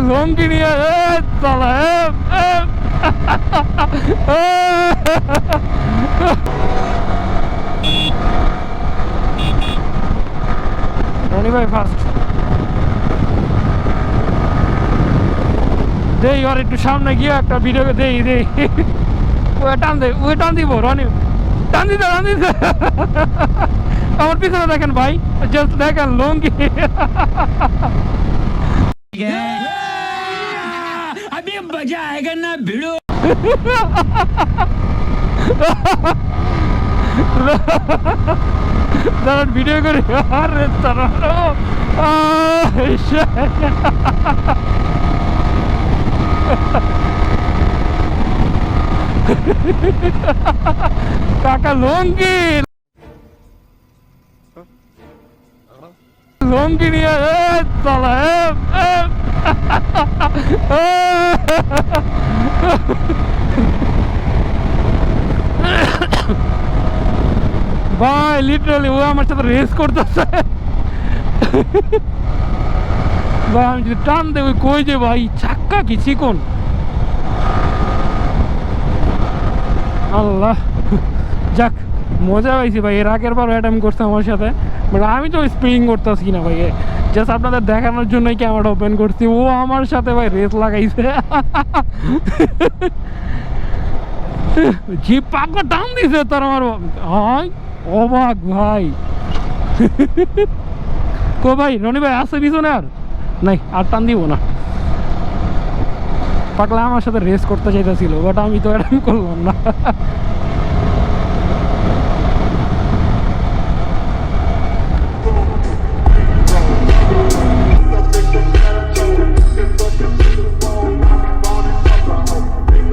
লঙ্গি নিয়ে চলা রনি ভাই ফার্স্ট দেই আর একটু সামনে গিয়ে একটা ভিডিও দেই ওই টান দিব রনি টান দিতে আমার পিছনে দেখেন ভাই জাস্ট দেখেন লঙ্গি अभी मजा आएगा ना भिड़ो দাঁড়ান ভিডিও করে আরে কাকা লঙ্গি লঙ্গি নিয়ে চলা ভাই লিটারালি ও আমার সাথে রেস করতেছে ভাই আমি যদি টান দেবো কই যে ভাই চাক্কা কি চিকন আল্লাহ যাক মজা পাইছি ভাই এর আগের বার অ্যাটেম্প করছে আমার সাথে বাট আমি তো স্প্রিং করতেছি না ভাই জাস্ট আপনাদের দেখানোর জন্যই ক্যামেরা ওপেন করছি ও আমার সাথে ভাই রেস লাগাইছে জিপ পাকা টান দিছে তার আমার অবাক ভাই কো ভাই রনি ভাই আসছে পিছনে আর নাই আর টান দিব না পাগলা আমার সাথে রেস করতে চাইতেছিল বাট আমি তো অ্যাটেম্প করলাম না